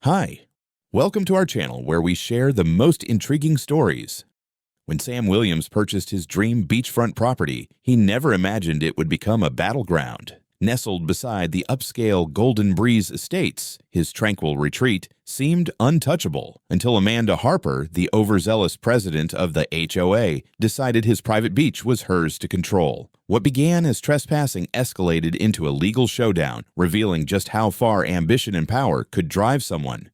Hi, welcome to our channel where we share the most intriguing stories. When Sam Williams purchased his dream beachfront property, he never imagined it would become a battleground. Nestled beside the upscale Golden Breeze Estates, his tranquil retreat seemed untouchable until Amanda Harper, the overzealous president of the HOA, decided his private beach was hers to control. What began as trespassing escalated into a legal showdown, revealing just how far ambition and power could drive someone.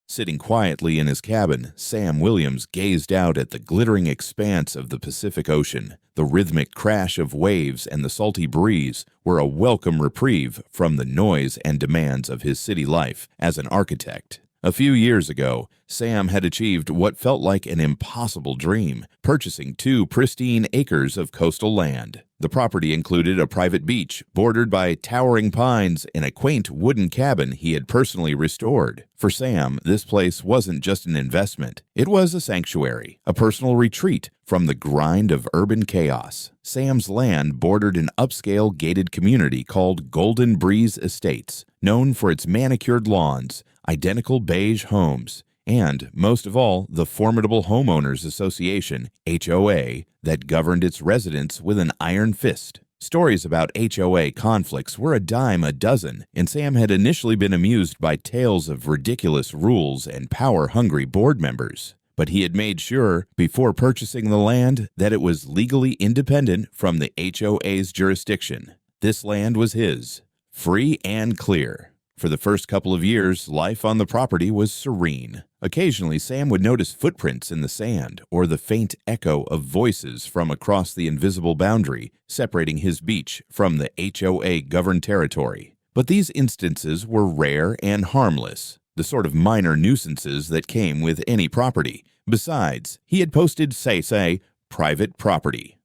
Sitting quietly in his cabin, Sam Williams gazed out at the glittering expanse of the Pacific Ocean. The rhythmic crash of waves and the salty breeze were a welcome reprieve from the noise and demands of his city life as an architect. A few years ago, Sam had achieved what felt like an impossible dream, purchasing 2 pristine acres of coastal land. The property included a private beach bordered by towering pines and a quaint wooden cabin he had personally restored. For Sam, this place wasn't just an investment. It was a sanctuary, a personal retreat from the grind of urban chaos. Sam's land bordered an upscale gated community called Golden Breeze Estates, known for its manicured lawns, identical beige homes, and, most of all, the formidable Homeowners Association, HOA, that governed its residents with an iron fist. Stories about HOA conflicts were a dime a dozen, and Sam had initially been amused by tales of ridiculous rules and power-hungry board members. But he had made sure, before purchasing the land, that it was legally independent from the HOA's jurisdiction. This land was his, free and clear. For the first couple of years, life on the property was serene. Occasionally, Sam would notice footprints in the sand or the faint echo of voices from across the invisible boundary separating his beach from the HOA-governed territory. But these instances were rare and harmless, the sort of minor nuisances that came with any property. Besides, he had posted, say, private property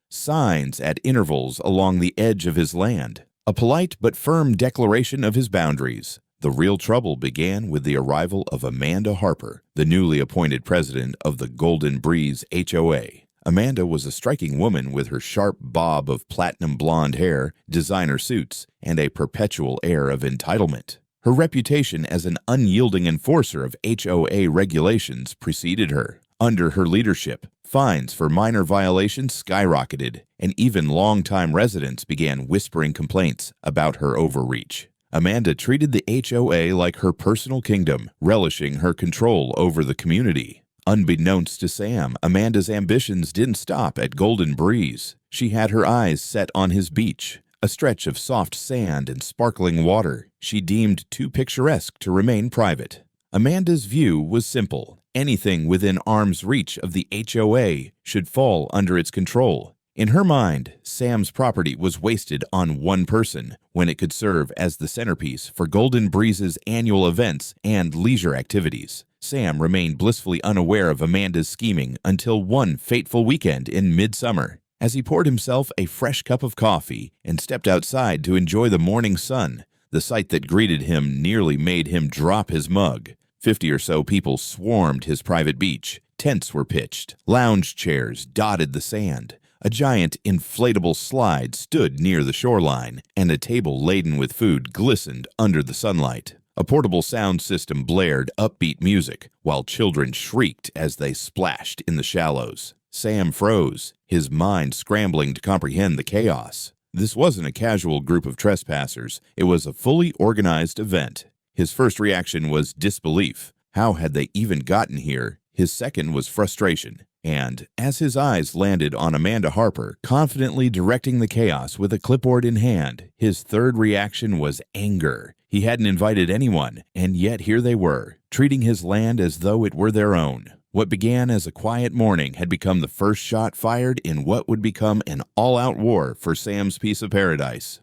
signs at intervals along the edge of his land. A polite but firm declaration of his boundaries. The real trouble began with the arrival of Amanda Harper, the newly appointed president of the Golden Breeze HOA. Amanda was a striking woman with her sharp bob of platinum blonde hair, designer suits, and a perpetual air of entitlement. Her reputation as an unyielding enforcer of HOA regulations preceded her. Under her leadership, fines for minor violations skyrocketed, and even longtime residents began whispering complaints about her overreach. Amanda treated the HOA like her personal kingdom, relishing her control over the community. Unbeknownst to Sam, Amanda's ambitions didn't stop at Golden Breeze. She had her eyes set on his beach, a stretch of soft sand and sparkling water she deemed too picturesque to remain private. Amanda's view was simple. Anything within arm's reach of the HOA should fall under its control. In her mind, Sam's property was wasted on one person when it could serve as the centerpiece for Golden Breeze's annual events and leisure activities. Sam remained blissfully unaware of Amanda's scheming until one fateful weekend in midsummer. As he poured himself a fresh cup of coffee and stepped outside to enjoy the morning sun, the sight that greeted him nearly made him drop his mug. 50 or so people swarmed his private beach. Tents were pitched. Lounge chairs dotted the sand. A giant inflatable slide stood near the shoreline, and a table laden with food glistened under the sunlight. A portable sound system blared upbeat music, while children shrieked as they splashed in the shallows. Sam froze, his mind scrambling to comprehend the chaos. This wasn't a casual group of trespassers. It was a fully organized event. His first reaction was disbelief. How had they even gotten here? His second was frustration. And, as his eyes landed on Amanda Harper, confidently directing the chaos with a clipboard in hand, his third reaction was anger. He hadn't invited anyone, and yet here they were, treating his land as though it were their own. What began as a quiet morning had become the first shot fired in what would become an all-out war for Sam's piece of paradise.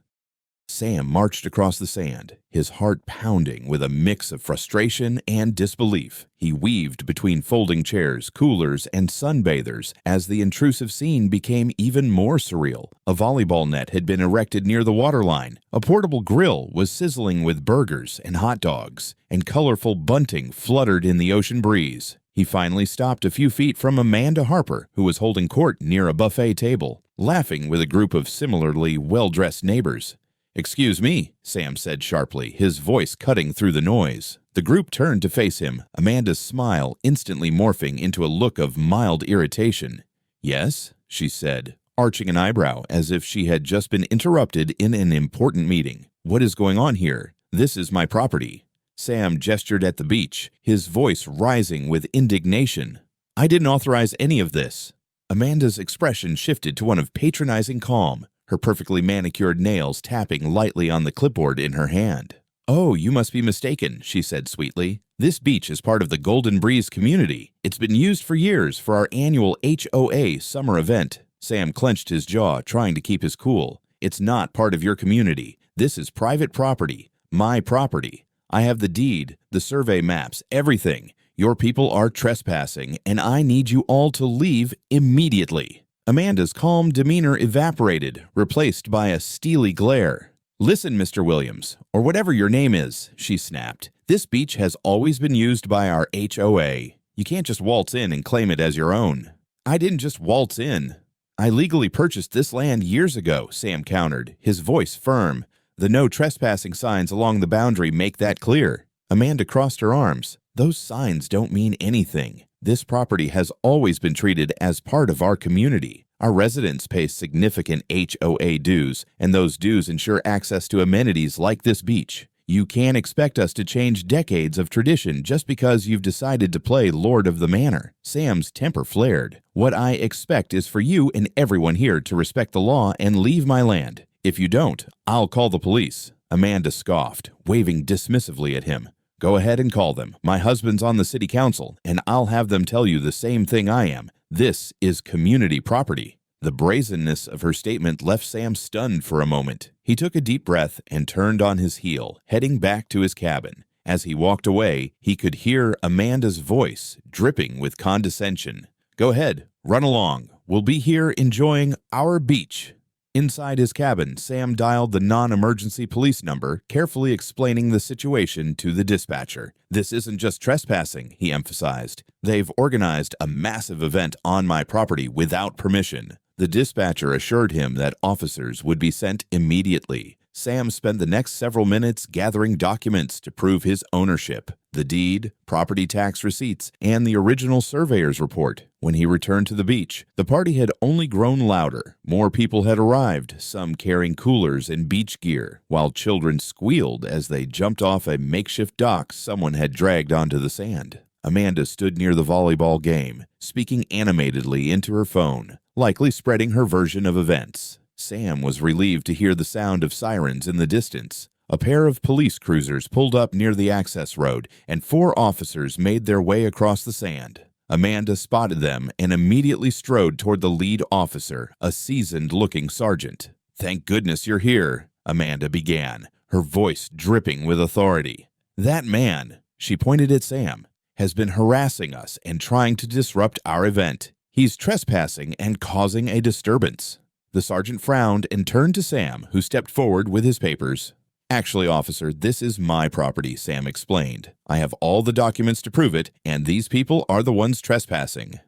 Sam marched across the sand, his heart pounding with a mix of frustration and disbelief. He weaved between folding chairs, coolers, and sunbathers as the intrusive scene became even more surreal. A volleyball net had been erected near the waterline. A portable grill was sizzling with burgers and hot dogs, and colorful bunting fluttered in the ocean breeze. He finally stopped a few feet from Amanda Harper, who was holding court near a buffet table, laughing with a group of similarly well-dressed neighbors. "Excuse me," Sam said sharply, his voice cutting through the noise. The group turned to face him, Amanda's smile instantly morphing into a look of mild irritation. "Yes?" she said, arching an eyebrow as if she had just been interrupted in an important meeting. "What is going on here? This is my property." Sam gestured at the beach, his voice rising with indignation. "I didn't authorize any of this." Amanda's expression shifted to one of patronizing calm, her perfectly manicured nails tapping lightly on the clipboard in her hand. "Oh, you must be mistaken," she said sweetly. "This beach is part of the Golden Breeze community. It's been used for years for our annual HOA summer event." Sam clenched his jaw, trying to keep his cool. "It's not part of your community. This is private property. My property. I have the deed, the survey maps, everything. Your people are trespassing, and I need you all to leave immediately." Amanda's calm demeanor evaporated, replaced by a steely glare. "Listen, Mr. Williams, or whatever your name is," she snapped. "This beach has always been used by our HOA. You can't just waltz in and claim it as your own." "I didn't just waltz in. I legally purchased this land years ago," Sam countered, his voice firm. "The no trespassing signs along the boundary make that clear." Amanda crossed her arms. "Those signs don't mean anything. This property has always been treated as part of our community. Our residents pay significant HOA dues, and those dues ensure access to amenities like this beach. You can't expect us to change decades of tradition just because you've decided to play Lord of the Manor." Sam's temper flared. "What I expect is for you and everyone here to respect the law and leave my land. If you don't, I'll call the police." Amanda scoffed, waving dismissively at him. "Go ahead and call them. My husband's on the city council, and I'll have them tell you the same thing I am. This is community property." The brazenness of her statement left Sam stunned for a moment. He took a deep breath and turned on his heel, heading back to his cabin. As he walked away, he could hear Amanda's voice, dripping with condescension. "Go ahead, run along. We'll be here enjoying our beach." Inside his cabin, Sam dialed the non-emergency police number, carefully explaining the situation to the dispatcher. "This isn't just trespassing," he emphasized. "They've organized a massive event on my property without permission." The dispatcher assured him that officers would be sent immediately. Sam spent the next several minutes gathering documents to prove his ownership, the deed, property tax receipts, and the original surveyor's report. When he returned to the beach, the party had only grown louder. More people had arrived, some carrying coolers and beach gear, while children squealed as they jumped off a makeshift dock someone had dragged onto the sand. Amanda stood near the volleyball game, speaking animatedly into her phone, likely spreading her version of events. Sam was relieved to hear the sound of sirens in the distance. A pair of police cruisers pulled up near the access road, and 4 officers made their way across the sand. Amanda spotted them and immediately strode toward the lead officer, a seasoned-looking sergeant. "Thank goodness you're here," Amanda began, her voice dripping with authority. "That man," she pointed at Sam, "has been harassing us and trying to disrupt our event. He's trespassing and causing a disturbance." The sergeant frowned and turned to Sam, who stepped forward with his papers. "Actually, officer, this is my property," Sam explained. "I have all the documents to prove it, and these people are the ones trespassing."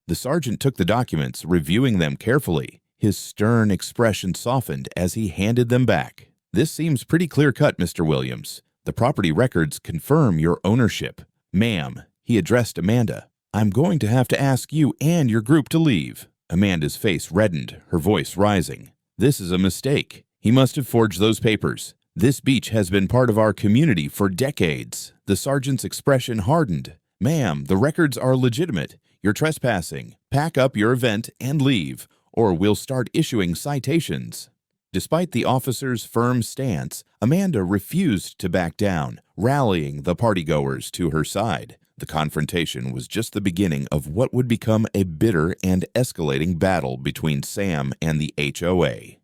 The sergeant took the documents, reviewing them carefully. His stern expression softened as he handed them back. "This seems pretty clear-cut, Mr. Williams. The property records confirm your ownership." "Ma'am," he addressed Amanda, "I'm going to have to ask you and your group to leave." Amanda's face reddened, her voice rising. "This is a mistake. He must have forged those papers. This beach has been part of our community for decades." The sergeant's expression hardened. "Ma'am, the records are legitimate. You're trespassing. Pack up your event and leave, or we'll start issuing citations." Despite the officer's firm stance, Amanda refused to back down, rallying the partygoers to her side. The confrontation was just the beginning of what would become a bitter and escalating battle between Sam and the HOA.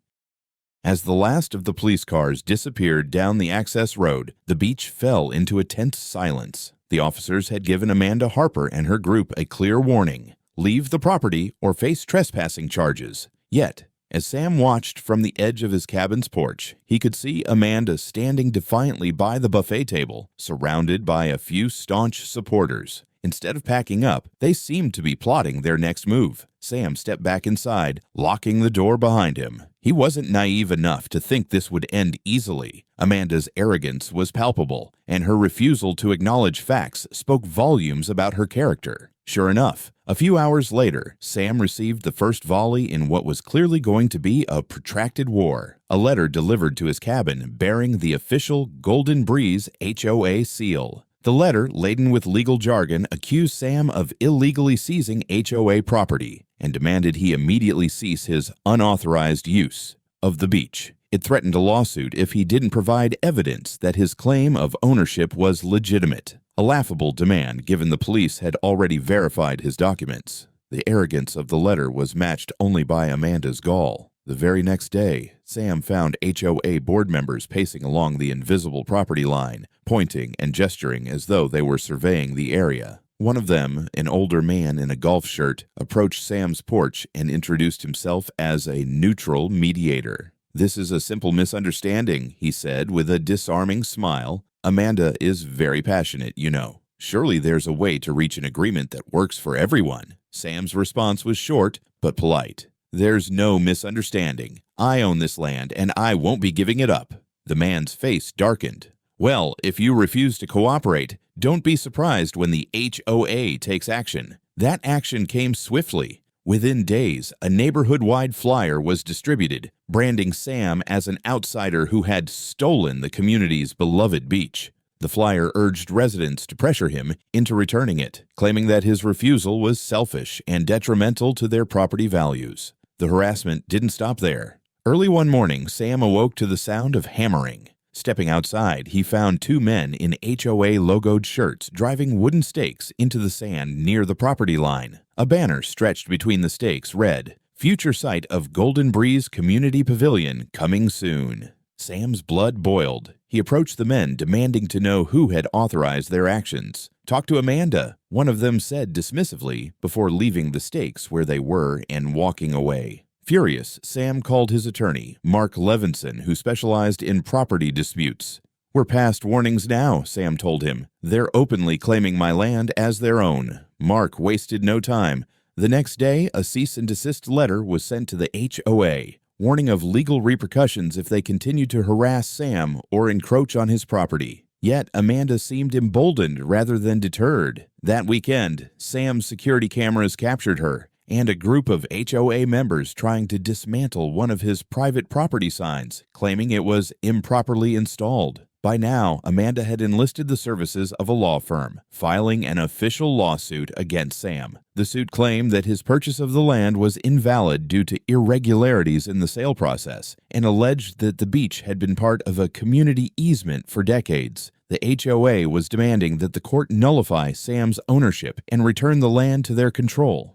As the last of the police cars disappeared down the access road, the beach fell into a tense silence. The officers had given Amanda Harper and her group a clear warning: leave the property or face trespassing charges. Yet, as Sam watched from the edge of his cabin's porch, he could see Amanda standing defiantly by the buffet table, surrounded by a few staunch supporters. Instead of packing up, they seemed to be plotting their next move. Sam stepped back inside, locking the door behind him. He wasn't naive enough to think this would end easily. Amanda's arrogance was palpable, and her refusal to acknowledge facts spoke volumes about her character. Sure enough, a few hours later, Sam received the first volley in what was clearly going to be a protracted war. A letter delivered to his cabin bearing the official Golden Breeze HOA seal. The letter, laden with legal jargon, accused Sam of illegally seizing HOA property and demanded he immediately cease his unauthorized use of the beach. It threatened a lawsuit if he didn't provide evidence that his claim of ownership was legitimate. A laughable demand, given the police had already verified his documents. The arrogance of the letter was matched only by Amanda's gall. The very next day, Sam found HOA board members pacing along the invisible property line, pointing and gesturing as though they were surveying the area. One of them, an older man in a golf shirt, approached Sam's porch and introduced himself as a neutral mediator. "This is a simple misunderstanding," he said with a disarming smile. "Amanda is very passionate, you know. Surely there's a way to reach an agreement that works for everyone." Sam's response was short but polite. "There's no misunderstanding. I own this land, and I won't be giving it up." The man's face darkened. "Well, if you refuse to cooperate, don't be surprised when the HOA takes action." That action came swiftly. Within days, a neighborhood-wide flyer was distributed, branding Sam as an outsider who had stolen the community's beloved beach. The flyer urged residents to pressure him into returning it, claiming that his refusal was selfish and detrimental to their property values. The harassment didn't stop there. Early one morning, Sam awoke to the sound of hammering. Stepping outside, he found two men in HOA-logoed shirts driving wooden stakes into the sand near the property line. A banner stretched between the stakes read, "Future site of Golden Breeze Community Pavilion coming soon." Sam's blood boiled. He approached the men, demanding to know who had authorized their actions. "Talk to Amanda," one of them said dismissively before leaving the stakes where they were and walking away. Furious, Sam called his attorney, Mark Levinson, who specialized in property disputes. "We're past warnings now," Sam told him. "They're openly claiming my land as their own." Mark wasted no time. The next day, a cease and desist letter was sent to the HOA, warning of legal repercussions if they continued to harass Sam or encroach on his property. Yet Amanda seemed emboldened rather than deterred. That weekend, Sam's security cameras captured her and a group of HOA members trying to dismantle one of his private property signs, claiming it was improperly installed. By now, Amanda had enlisted the services of a law firm, filing an official lawsuit against Sam. The suit claimed that his purchase of the land was invalid due to irregularities in the sale process and alleged that the beach had been part of a community easement for decades. The HOA was demanding that the court nullify Sam's ownership and return the land to their control.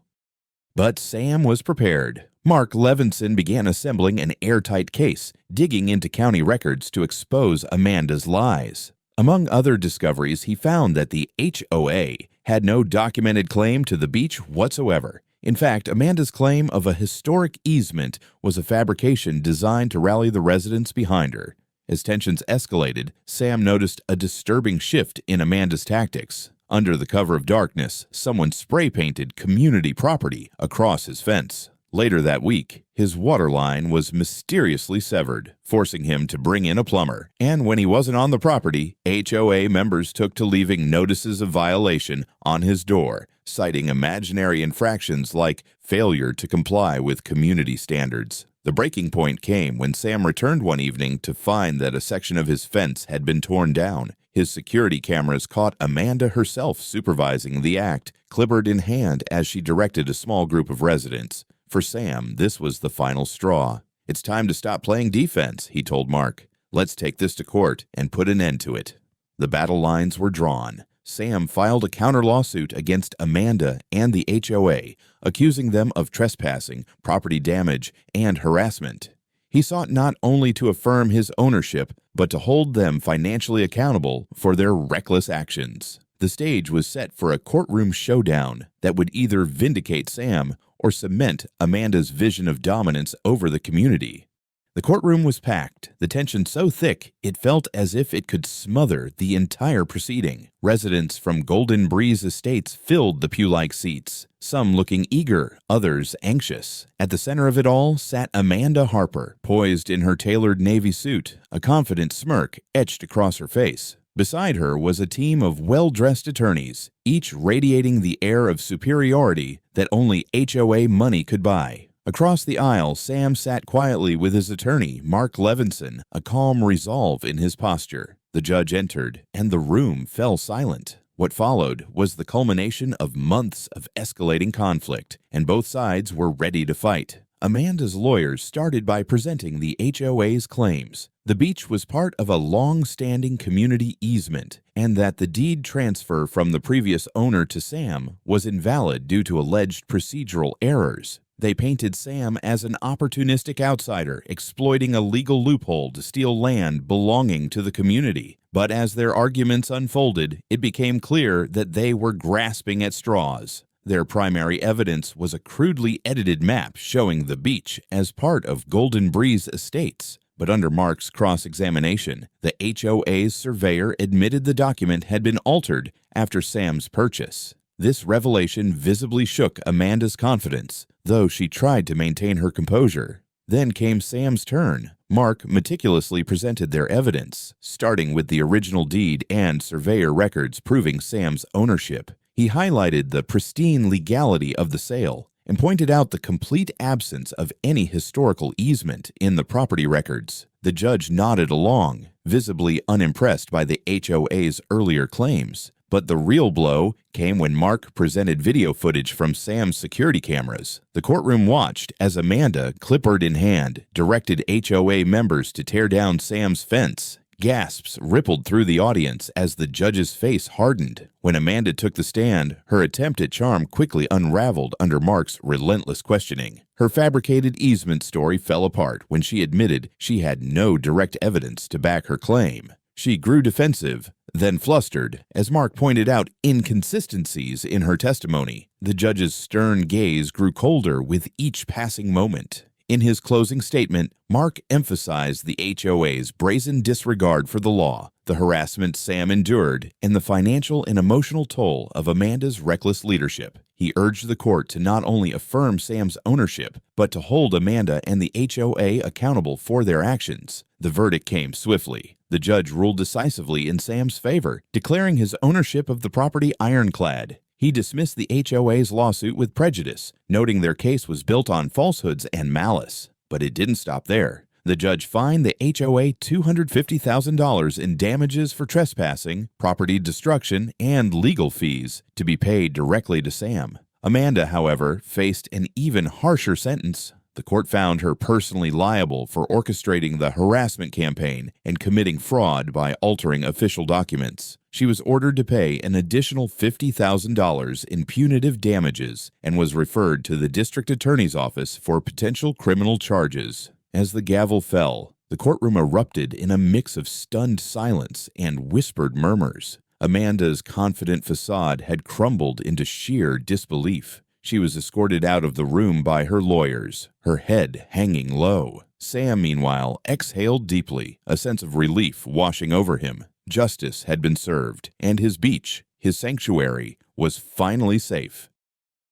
But Sam was prepared. Mark Levinson began assembling an airtight case, digging into county records to expose Amanda's lies. Among other discoveries, he found that the HOA had no documented claim to the beach whatsoever. In fact, Amanda's claim of a historic easement was a fabrication designed to rally the residents behind her. As tensions escalated, Sam noticed a disturbing shift in Amanda's tactics. Under the cover of darkness, someone spray-painted community property across his fence. Later that week, his water line was mysteriously severed, forcing him to bring in a plumber. And when he wasn't on the property, HOA members took to leaving notices of violation on his door, citing imaginary infractions like failure to comply with community standards. The breaking point came when Sam returned one evening to find that a section of his fence had been torn down. His security cameras caught Amanda herself supervising the act, clipboard in hand as she directed a small group of residents. For Sam, this was the final straw. "It's time to stop playing defense," he told Mark. "Let's take this to court and put an end to it." The battle lines were drawn. Sam filed a counter-lawsuit against Amanda and the HOA, accusing them of trespassing, property damage, and harassment. He sought not only to affirm his ownership, but to hold them financially accountable for their reckless actions. The stage was set for a courtroom showdown that would either vindicate Sam or cement Amanda's vision of dominance over the community. The courtroom was packed, the tension so thick it felt as if it could smother the entire proceeding. Residents from Golden Breeze Estates filled the pew-like seats. some looking eager, others anxious. At the center of it all sat Amanda Harper, poised in her tailored navy suit, a confident smirk etched across her face. Beside her was a team of well-dressed attorneys, each radiating the air of superiority that only HOA money could buy. Across the aisle, Sam sat quietly with his attorney, Mark Levinson, a calm resolve in his posture. The judge entered, and the room fell silent. What followed was the culmination of months of escalating conflict, and both sides were ready to fight. Amanda's lawyers started by presenting the HOA's claims. The beach was part of a long-standing community easement, and that the deed transfer from the previous owner to Sam was invalid due to alleged procedural errors. They painted Sam as an opportunistic outsider, exploiting a legal loophole to steal land belonging to the community. But as their arguments unfolded, it became clear that they were grasping at straws. Their primary evidence was a crudely edited map showing the beach as part of Golden Breeze Estates. But under Mark's cross-examination, the HOA's surveyor admitted the document had been altered after Sam's purchase. This revelation visibly shook Amanda's confidence, though she tried to maintain her composure. Then came Sam's turn. Mark meticulously presented their evidence, starting with the original deed and surveyor records proving Sam's ownership. He highlighted the pristine legality of the sale and pointed out the complete absence of any historical easement in the property records. The judge nodded along, visibly unimpressed by the HOA's earlier claims. But the real blow came when Mark presented video footage from Sam's security cameras. The courtroom watched as Amanda, clipboard in hand, directed HOA members to tear down Sam's fence. Gasps rippled through the audience as the judge's face hardened. When Amanda took the stand, her attempt at charm quickly unraveled under Mark's relentless questioning. Her fabricated easement story fell apart when she admitted she had no direct evidence to back her claim. She grew defensive, then flustered, as Mark pointed out inconsistencies in her testimony. The judge's stern gaze grew colder with each passing moment. In his closing statement, Mark emphasized the HOA's brazen disregard for the law, the harassment Sam endured, and the financial and emotional toll of Amanda's reckless leadership. He urged the court to not only affirm Sam's ownership, but to hold Amanda and the HOA accountable for their actions. The verdict came swiftly. The judge ruled decisively in Sam's favor, declaring his ownership of the property ironclad. He dismissed the HOA's lawsuit with prejudice, noting their case was built on falsehoods and malice. But it didn't stop there. The judge fined the HOA $250,000 in damages for trespassing, property destruction, and legal fees to be paid directly to Sam. Amanda, however, faced an even harsher sentence. The court found her personally liable for orchestrating the harassment campaign and committing fraud by altering official documents. She was ordered to pay an additional $50,000 in punitive damages and was referred to the district attorney's office for potential criminal charges. As the gavel fell, the courtroom erupted in a mix of stunned silence and whispered murmurs. Amanda's confident facade had crumbled into sheer disbelief. She was escorted out of the room by her lawyers, her head hanging low. Sam, meanwhile, exhaled deeply, a sense of relief washing over him. Justice had been served, and his beach, his sanctuary, was finally safe.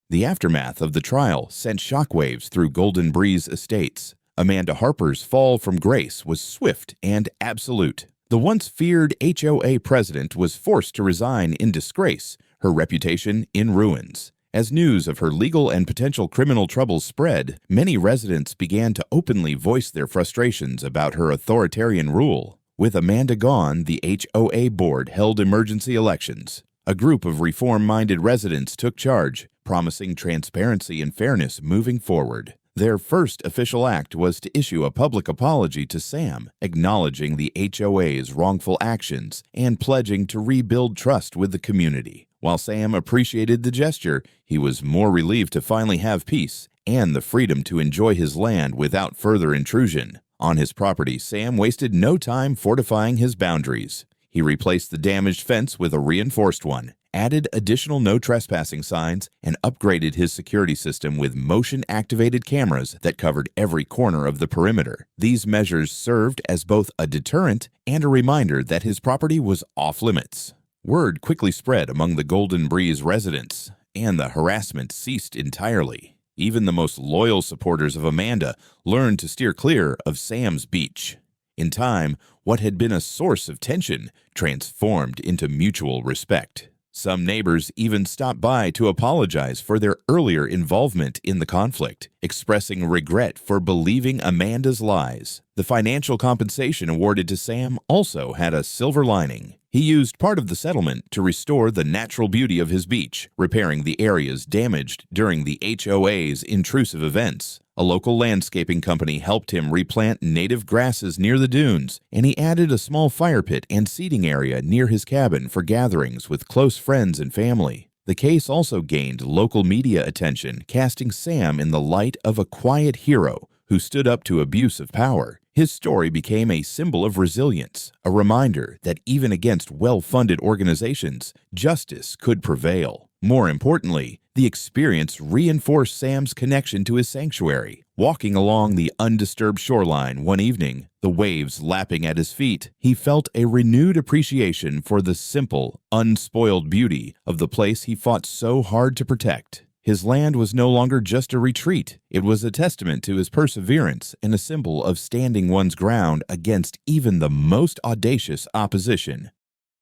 The aftermath of the trial sent shockwaves through Golden Breeze Estates. Amanda Harper's fall from grace was swift and absolute. The once feared HOA president was forced to resign in disgrace, her reputation in ruins. As news of her legal and potential criminal troubles spread, many residents began to openly voice their frustrations about her authoritarian rule. With Amanda gone, the HOA board held emergency elections. A group of reform-minded residents took charge, promising transparency and fairness moving forward. Their first official act was to issue a public apology to Sam, acknowledging the HOA's wrongful actions and pledging to rebuild trust with the community. While Sam appreciated the gesture, he was more relieved to finally have peace and the freedom to enjoy his land without further intrusion. On his property, Sam wasted no time fortifying his boundaries. He replaced the damaged fence with a reinforced one, added additional no trespassing signs, and upgraded his security system with motion-activated cameras that covered every corner of the perimeter. These measures served as both a deterrent and a reminder that his property was off-limits. Word quickly spread among the Golden Breeze residents. and the harassment ceased entirely. Even the most loyal supporters of Amanda learned to steer clear of Sam's beach. In time, what had been a source of tension transformed into mutual respect. Some neighbors even stopped by to apologize for their earlier involvement in the conflict, expressing regret for believing Amanda's lies. The financial compensation awarded to Sam also had a silver lining. He used part of the settlement to restore the natural beauty of his beach, repairing the areas damaged during the HOA's intrusive events. A local landscaping company helped him replant native grasses near the dunes, and he added a small fire pit and seating area near his cabin for gatherings with close friends and family. The case also gained local media attention, casting Sam in the light of a quiet hero who stood up to abuse of power. His story became a symbol of resilience, a reminder that even against well-funded organizations, justice could prevail. More importantly, the experience reinforced Sam's connection to his sanctuary. Walking along the undisturbed shoreline one evening, the waves lapping at his feet, he felt a renewed appreciation for the simple, unspoiled beauty of the place he fought so hard to protect. His land was no longer just a retreat. It was a testament to his perseverance and a symbol of standing one's ground against even the most audacious opposition.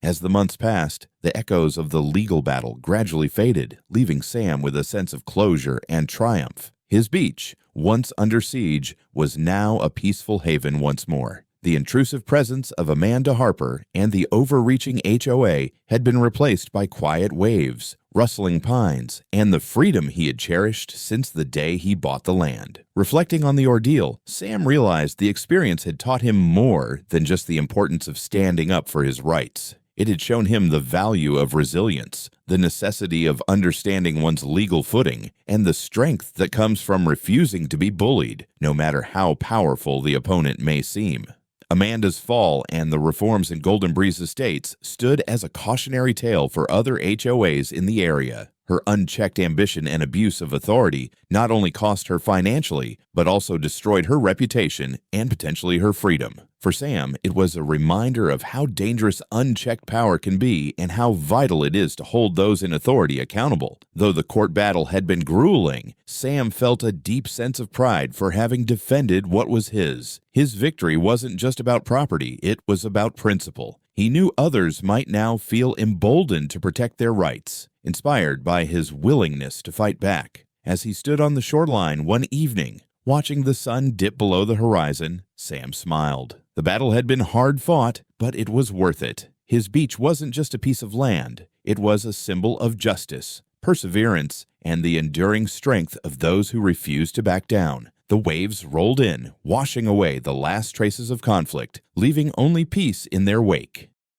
As the months passed, the echoes of the legal battle gradually faded, leaving Sam with a sense of closure and triumph. His beach, once under siege, was now a peaceful haven once more. The intrusive presence of Amanda Harper and the overreaching HOA had been replaced by quiet waves, rustling pines, and the freedom he had cherished since the day he bought the land. Reflecting on the ordeal, Sam realized the experience had taught him more than just the importance of standing up for his rights. It had shown him the value of resilience, the necessity of understanding one's legal footing, and the strength that comes from refusing to be bullied, no matter how powerful the opponent may seem. Amanda's fall and the reforms in Golden Breeze Estates stood as a cautionary tale for other HOAs in the area. Her unchecked ambition and abuse of authority not only cost her financially, but also destroyed her reputation and potentially her freedom. For Sam, it was a reminder of how dangerous unchecked power can be and how vital it is to hold those in authority accountable. Though the court battle had been grueling, Sam felt a deep sense of pride for having defended what was his. His victory wasn't just about property, it was about principle. He knew others might now feel emboldened to protect their rights, inspired by his willingness to fight back. As he stood on the shoreline one evening, watching the sun dip below the horizon, Sam smiled. The battle had been hard fought, but it was worth it. His beach wasn't just a piece of land. It was a symbol of justice, perseverance, and the enduring strength of those who refused to back down. The waves rolled in, washing away the last traces of conflict, leaving only peace in their wake.